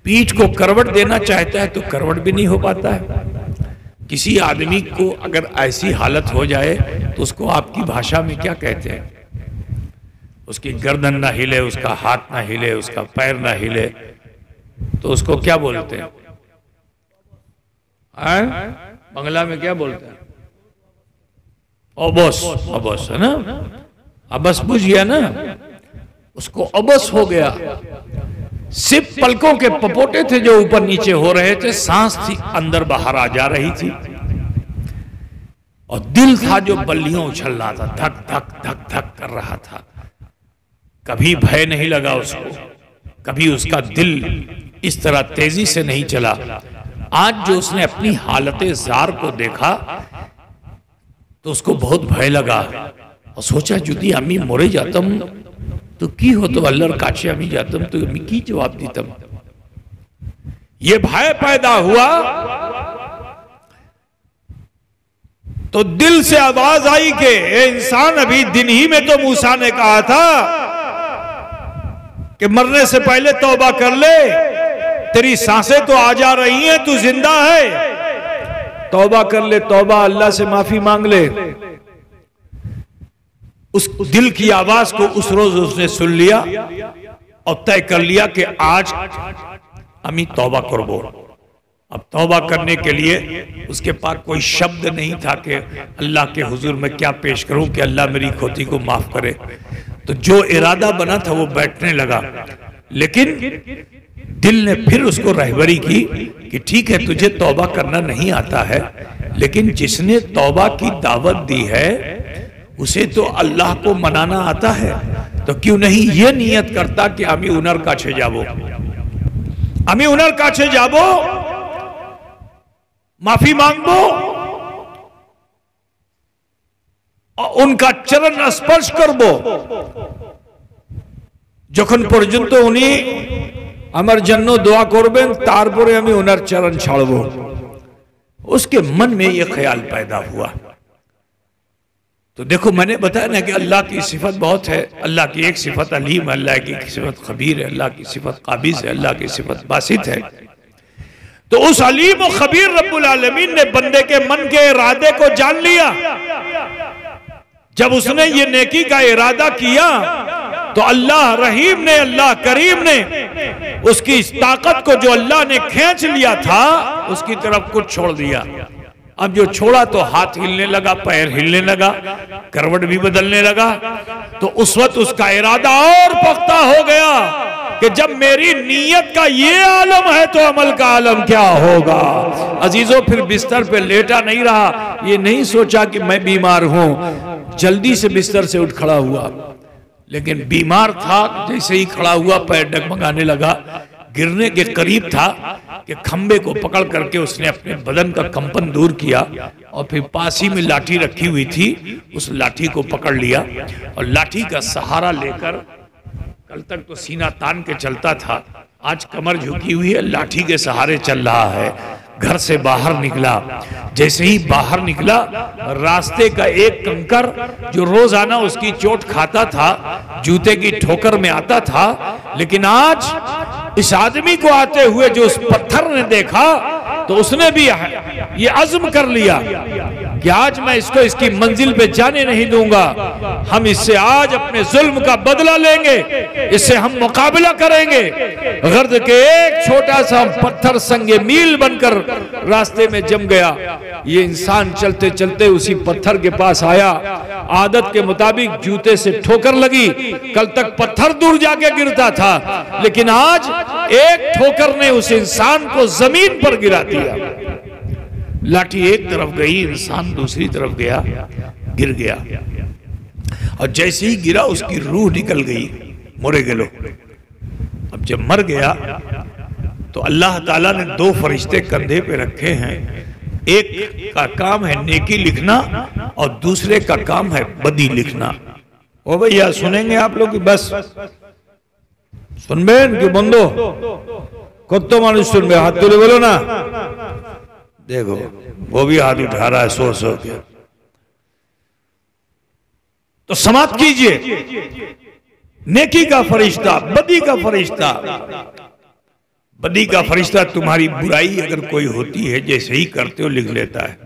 पीठ को करवट देना चाहता है तो करवट भी नहीं हो पाता है। किसी आदमी को अगर ऐसी हालत हो जाए तो उसको आपकी भाषा में क्या कहते हैं? उसकी गर्दन ना हिले, उसका हाथ ना हिले, उसका पैर ना हिले, तो उसको क्या बोलते हैं? बंगला में क्या बोलते हैं? अबस, अबस है ना, अबस बुझ गया ना, उसको अबस हो गया। सिर्फ पलकों के पपोटे थे जो ऊपर नीचे हो रहे थे, सांस थी अंदर बाहर आ जा रही थी, और दिल था जो बल्लियों उछल रहा था, धक धक धक धक कर रहा था। कभी भय नहीं लगा उसको, कभी उसका दिल इस तरह तेजी से नहीं चला। आज जो उसने अपनी हालते जार को देखा तो उसको बहुत भय लगा और सोचा जुदी अम्मी मरे जातम तो की हो तो अल्लाहर काछे अम्मी जातम तो अम्मी की जवाब दीतम। ये भय पैदा हुआ तो दिल से आवाज आई कि इंसान, अभी दिन ही में तो मूसा ने कहा था कि मरने से पहले तौबा कर ले, तेरी सांसें तो आ जा रही हैं, तू जिंदा है, तौबा कर ले, तौबा, अल्लाह से माफी मांग ले। उस दिल की आवाज को उस रोज उसने सुन लिया और तय कर लिया कि आज अमी तौबा करबो। अब तौबा करने के लिए उसके पास कोई शब्द नहीं था कि अल्लाह के हुजूर में क्या पेश करूं कि अल्लाह मेरी खोती को माफ करे। तो जो इरादा बना था वो बैठने लगा, लेकिन दिल ने फिर उसको रहबरी की कि ठीक है तुझे तौबा करना नहीं आता है, लेकिन जिसने तौबा की दावत दी है उसे तो अल्लाह को मनाना आता है, तो क्यों नहीं ये नियत करता कि आमी उनर काछे जाबो, आमी उनर काछे जाबो, माफी मांगबो और उनका चरण स्पर्श करबो যখন পর্যন্ত উনি আমার জন্য দোয়া করবেন তারপরে আমি ওনার চরণ ছাড়বো। उसके मन में यह ख्याल पैदा हुआ। तो देखो मैंने बताया ना कि अल्लाह की सिफत बहुत है। अल्लाह की एक सिफत अलीम है, अल्लाह की सिफत खबीर है, अल्लाह की सिफत काबिज है, अल्लाह की सिफत बासित है। तो उस अलीम और खबीर रब्बुल आलमीन ने बंदे के मन के इरादे को जान लिया। जब उसने ये नेकी का इरादा किया तो अल्लाह रहीम ने, अल्लाह करीम ने उसकी इस ताकत को जो अल्लाह ने खींच लिया था उसकी तरफ कुछ छोड़ दिया। अब जो छोड़ा तो हाथ हिलने लगा, पैर हिलने लगा, करवट भी बदलने लगा। तो उस वक्त उसका इरादा और पख्ता हो गया कि जब मेरी नीयत का ये आलम है तो अमल का आलम क्या होगा। अजीजों, फिर बिस्तर पे लेटा नहीं रहा, ये नहीं सोचा कि मैं बीमार हूं, जल्दी से बिस्तर से उठ खड़ा हुआ। लेकिन बीमार था, जैसे ही खड़ा हुआ पैर डगमगाने लगा, गिरने के करीब था कि खंबे को पकड़ करके उसने अपने बदन का कंपन दूर किया और फिर पास ही में लाठी रखी हुई थी, उस लाठी को पकड़ लिया और लाठी का सहारा लेकर, कल तक तो सीना तान के चलता था, आज कमर झुकी हुई है, लाठी के सहारे चल रहा है। घर से बाहर निकला, जैसे ही बाहर निकला रास्ते का एक कंकर जो रोजाना उसकी चोट खाता था, जूते की ठोकर में आता था, लेकिन आज इस आदमी को आते हुए जो उस पत्थर ने देखा तो उसने भी ये अज़्म कर लिया कि आज मैं इसको इसकी मंजिल पे जाने नहीं दूंगा। हम इससे आज अपने जुल्म का बदला लेंगे, इससे हम मुकाबला करेंगे। गर्द के एक छोटा सा पत्थर संगे मील बनकर रास्ते में जम गया। ये इंसान चलते चलते उसी पत्थर के पास आया, आदत के मुताबिक जूते से ठोकर लगी। कल तक पत्थर दूर जाके गिरता था, लेकिन आज एक ठोकर ने उस इंसान को जमीन पर गिरा दिया। लाठी एक तरफ गई, इंसान दूसरी तरफ गया, गिर गया और जैसे ही गिरा उसकी रूह निकल गई, मरे गेलो। अब जब मर गया तो अल्लाह ताला ने दो फरिश्ते कंधे पे रखे हैं, एक का काम है नेकी लिखना और दूसरे का काम है बदी लिखना। ओ भैया सुनेंगे आप लोग? बस सुनबेन कि बंदो कत्तो मानुष सुनबे? हाथ तुले बोलो ना। देखो वो भी हाथ उठा रहा है सो के। तो समाप्त कीजिए। नेकी का फरिश्ता, बदी का फरिश्ता, बदी का फरिश्ता तुम्हारी बुराई अगर कोई होती है जैसे ही करते हो लिख लेता है,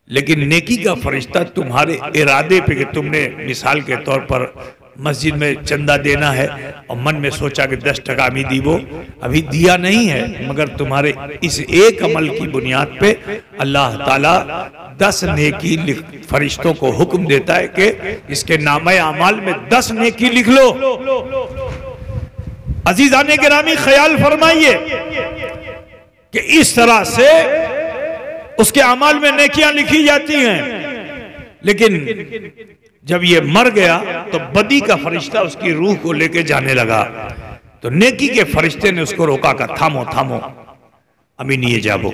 लेकिन नेकी का फरिश्ता तुम्हारे इरादे पे कि तुमने मिसाल के तौर पर मस्जिद में चंदा देना है और मन में सोचा कि 10% अभी दीवो, अभी दिया नहीं है, मगर तुम्हारे इस एक अमल की बुनियाद पे अल्लाह ताला 10 नेकी फरिश्तों को हुक्म देता है कि इसके नामे अमाल में 10 नेकी लिख लो। अजीजाने गिरामी ख्याल फरमाइए कि इस तरह से उसके अमाल में नेकियां लिखी जाती हैं। लेकिन जब ये मर गया तो बदी का फरिश्ता उसकी रूह को लेके जाने लगा, तो नेकी के फरिश्ते ने उसको रोका का थामो थामो अमी नहीं जाबो।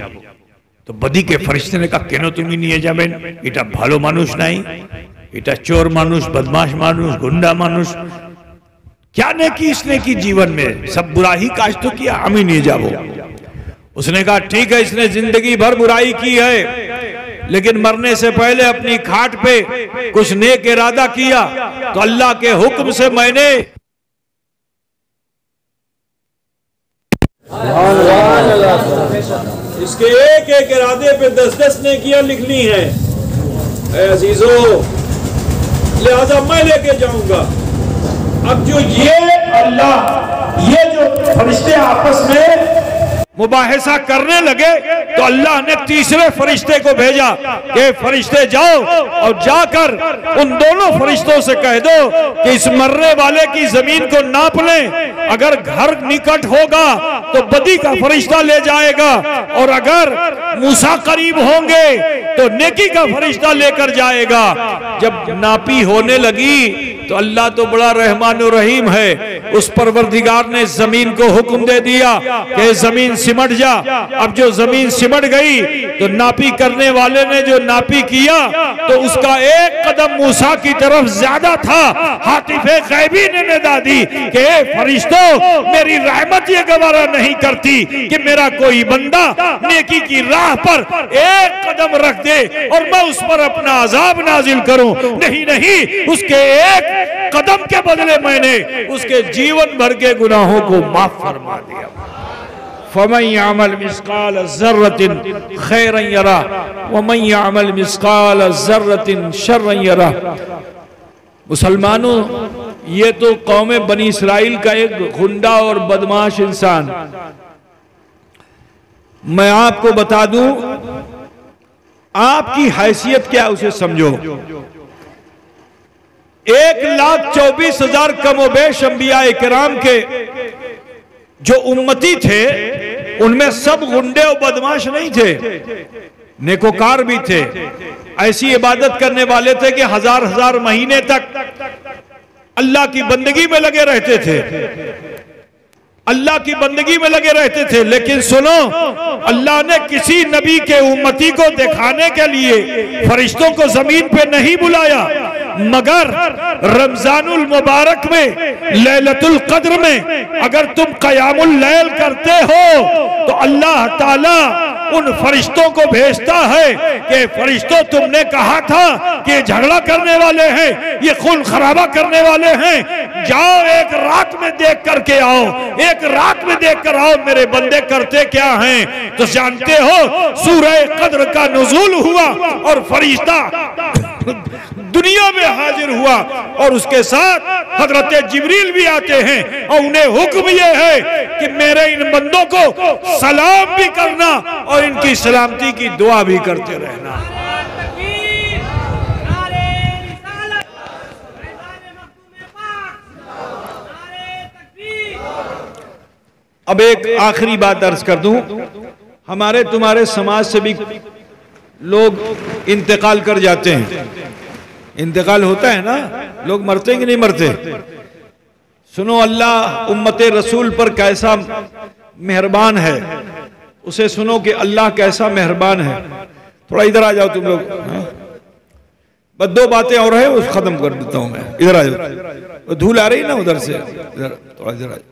तो बदी के फरिश्ते ने कहा केनो तुम नहीं जाबेन, इटा भालो मानुष नहीं, इटा चोर मानुष, बदमाश मानुष, गुंडा मानुष, क्या नेकी इसने की जीवन में, सब बुराई काज तो किया, अमी नहीं जाबो। उसने कहा ठीक है, इसने जिंदगी भर बुराई की है, लेकिन मरने से पहले अपनी खाट पे कुछ नेक इरादा किया, तो अल्लाह के हुक्म से मैंने इसके एक एक इरादे पे 10-10 नेकियां लिख ली हैं। अजीजो, लिहाजा मैं लेके जाऊंगा। अब जो ये अल्लाह, ये जो फरिश्ते आपस में मुबाहिसा करने लगे, तो अल्लाह ने तीसरे फरिश्ते को भेजा कि फरिश्ते जाओ और जाकर उन दोनों फरिश्तों से कह दो कि इस मरने वाले की जमीन को नाप लें, अगर घर निकट होगा तो बदी का फरिश्ता ले जाएगा, और अगर मूसा करीब होंगे तो नेकी का फरिश्ता लेकर जाएगा। जब नापी होने लगी तो अल्लाह तो बड़ा रहमान और रहीम है, उस परवरदिगार ने जमीन को हुक्म दे दिया कि जमीन सिमट जा। अब जो जमीन सिमट गई तो नापी करने वाले ने जो नापी किया तो उसका एक कदम मूसा की तरफ ज्यादा था। हातिफे गैबी ने निदा दी कि फरिश्तों, मेरी रहमत ये गवारा नहीं करती कि मेरा कोई बंदा नेकी की राह पर एक कदम रख दे और मैं उस पर अपना अजाब नाजिल करूं। नहीं नहीं, उसके एक कदम के बदले मैंने उसके जीवन भर के गुनाहों को माफ फरमा दिया। फमन यअमल मिस्काल ज़र्रतिन खैरन यरा वमन यअमल मिस्काल ज़र्रतिन शर्रन यरा। मुसलमानों, ये तो कौम बनी इस्राइल का एक गुंडा और बदमाश इंसान, मैं आपको बता दूं आपकी हैसियत क्या उसे समझो। 1,24,000 कमोबेश अंबिया इकराम के जो उम्मती थे, उनमें सब गुंडे और बदमाश नहीं थे, नेकोकार भी थे। ऐसी इबादत करने वाले थे कि हजार हजार महीने तक अल्लाह की बंदगी में लगे रहते थे, अल्लाह की बंदगी में लगे रहते थे। लेकिन सुनो, अल्लाह ने किसी नबी के उम्मती को दिखाने के लिए फरिश्तों को जमीन पे नहीं बुलाया, मगर रमजानुल मुबारक में, लैलतुल कद्र में अगर तुम कयामुल लैल करते हो तो अल्लाह ताला उन फरिश्तों को भेजता है कि फरिश्तों, तुमने कहा था कि ये झगड़ा करने वाले हैं, ये खून खराबा करने वाले हैं, जाओ एक रात में देख करके आओ, एक रात में देख कर आओ मेरे बंदे करते क्या हैं। तो जानते हो सूरह कद्र का नुज़ूल हुआ और फरिश्ता दुनिया में हाजिर हुआ, और उसके साथ हजरत जिब्रील भी आते हैं और उन्हें हुक्म यह है कि मेरे इन बंदों को सलाम भी करना और इनकी सलामती की दुआ भी करते रहना। अब एक आखिरी बात अर्ज कर दूं, हमारे तुम्हारे समाज से भी लोग इंतकाल कर जाते हैं, इंतकाल होता है ना, लोग मरते कि नहीं मरते। सुनो, अल्लाह उम्मत रसूल पर कैसा मेहरबान है, उसे सुनो कि अल्लाह कैसा मेहरबान है। थोड़ा इधर आ जाओ तुम लोग, बस 2 बातें और है, उस खत्म कर देता हूं मैं। इधर आ जाओ, धूल आ रही ना उधर से, इधर थोड़ा इधर आ जाओ,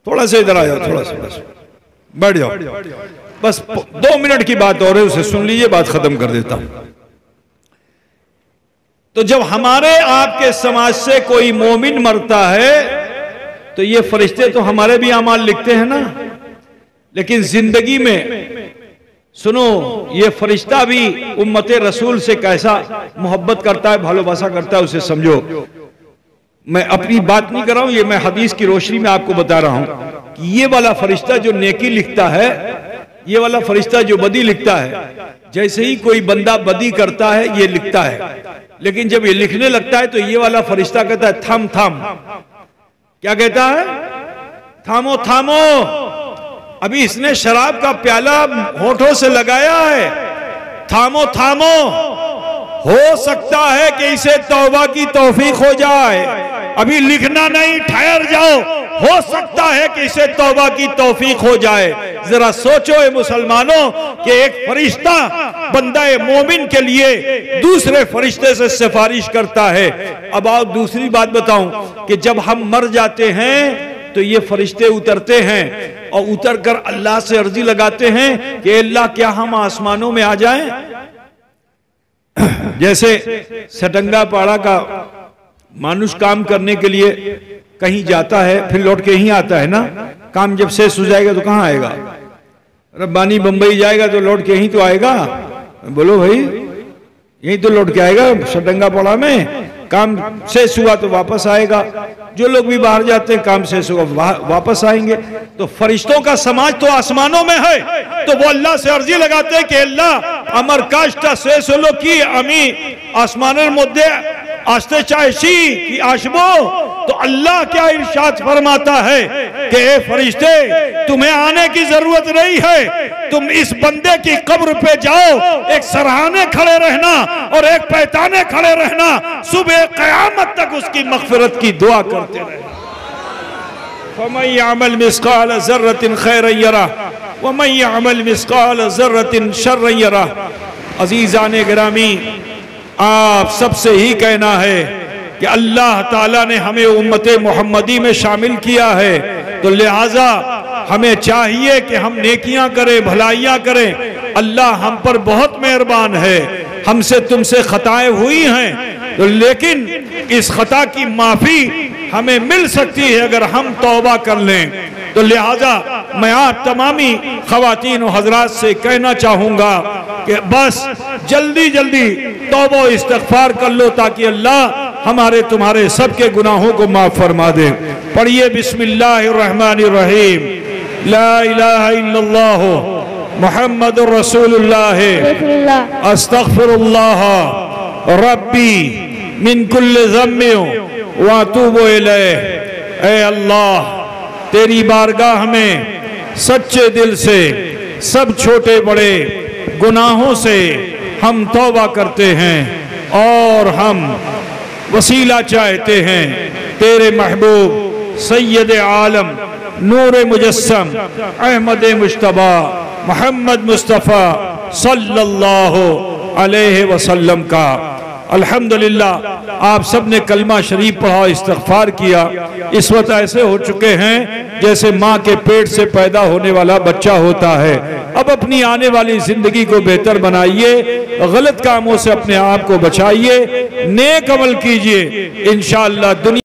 थोड़ा सा इधर आ जाओ, थोड़ा सा बस बैठ जाओ, बस 2 मिनट की बात और है, उसे सुन लीजिए, बात खत्म कर देता हूं। तो जब हमारे आपके समाज से कोई मोमिन मरता है तो ये फरिश्ते तो हमारे भी अमाल लिखते हैं ना, लेकिन जिंदगी में सुनो, ये फरिश्ता भी उम्मते रसूल से कैसा मोहब्बत करता है, भालोबासा करता है, उसे समझो। मैं अपनी बात नहीं कर रहा हूं, ये मैं हदीस की रोशनी में आपको बता रहा हूं कि ये वाला फरिश्ता जो नेकी लिखता है, ये वाला फरिश्ता जो बदी लिखता है, जैसे ही कोई बंदा बदी करता है ये लिखता है, लेकिन जब ये लिखने लगता है तो ये वाला फरिश्ता कहता है थम थम। क्या कहता है? थामो थामो, अभी इसने शराब का प्याला होठों से लगाया है, थामो थामो, हो सकता है कि इसे तौबा की तौफीक हो जाए, अभी लिखना नहीं, ठहर जाओ, हो सकता है कि इसे तौबा की तौफीक हो जाए। जरा सोचो ए मुसलमानों कि एक फरिश्ता बंदा मोमिन के लिए दूसरे फरिश्ते से सिफारिश करता है। अब आओ दूसरी बात बताऊं कि जब हम मर जाते हैं तो ये फरिश्ते उतरते हैं और उतर कर अल्लाह से अर्जी लगाते हैं कि अल्लाह क्या हम आसमानों में आ जाएं। जैसे सटंगा पाड़ा का मानुष काम करने के लिए कहीं जाता है फिर लौट के ही आता है ना, काम जब शेष हो जाएगा तो कहाँ आएगा? रब्बानी बंबई जाएगा तो लौट के ही तो आएगा, बोलो भाई, यही तो लौट के आएगा सटंगा पाड़ा में। काम शेष हुआ तो वापस आएगा, जो लोग भी बाहर जाते हैं काम शेष हुआ वापस आएंगे। तो फरिश्तों का समाज तो आसमानों में है, तो वो अल्लाह से अर्जी लगाते हैं कि अल्लाह अमर काश्ता शेष लो की अमी आसमाনের মধ্যে আসতে চাইছি कि आशबो। तो अल्लाह क्या इरशाद फरमाता है कि ए फरिश्ते, तुम्हें आने की जरूरत नहीं है, तुम इस बंदे की कब्र पे जाओ, एक सरहाने खड़े रहना और एक पैताने खड़े रहना, सुबह क़यामत तक उसकी मग़फ़िरत की दुआ करते रहना। फमन यअमल मिस्क़ाल ज़र्रतिन खैरन यरा व मन यअमल मिस्क़ाल ज़र्रतिन शर्रन यरा। अज़ीज़ाने गिरामी, आप सबसे ही कहना है कि अल्लाह ताला ने हमें उम्मते मोहम्मदी में शामिल किया है, तो लिहाजा हमें चाहिए कि हम नेकियां करें, भलाइयां करें। अल्लाह हम पर बहुत मेहरबान है, हमसे तुमसे खताएं हुई हैं, तो लेकिन इस खता की माफी हमें मिल सकती है अगर हम तौबा कर लें। तो लिहाजा मैं आप तमामी ख़वातीन और हज़रात से कहना चाहूँगा कि बस जल्दी जल्दी तौबा इस्तिग़फ़ार कर लो ताकि अल्लाह हमारे तुम्हारे सबके गुनाहों को माफ़ फरमा दे। पढ़िए बिस्मिल्लाहिर्रहमानिर्रहीम, ला इलाहा इल्लल्लाह मुहम्मदुर रसूलुल्लाह अस्तग़फ़िरुल्लाह रब्बी मिन कुल्लि ज़म्बिन व अतूबु इलैह। ऐ अल्लाह, तेरी बारगाह में सच्चे दिल से सब छोटे बड़े गुनाहों से हम तौबा करते हैं और हम वसीला चाहते हैं तेरे महबूब सैयद आलम नूर मुजस्सम अहमद मुश्तबा मोहम्मद मुस्तफ़ा सल्लल्लाहु अलैहि वसल्लम का। अल्हम्दुलिल्लाह, आप सब ने कलमा शरीफ पढ़ा, इस्तिग़फ़ार किया। इस वक्त ऐसे हो चुके हैं जैसे माँ के पेट से पैदा होने वाला बच्चा होता है। अब अपनी आने वाली जिंदगी को बेहतर बनाइए, गलत कामों से अपने आप को बचाइए, नेक अमल कीजिए, इंशाअल्लाह दुनिया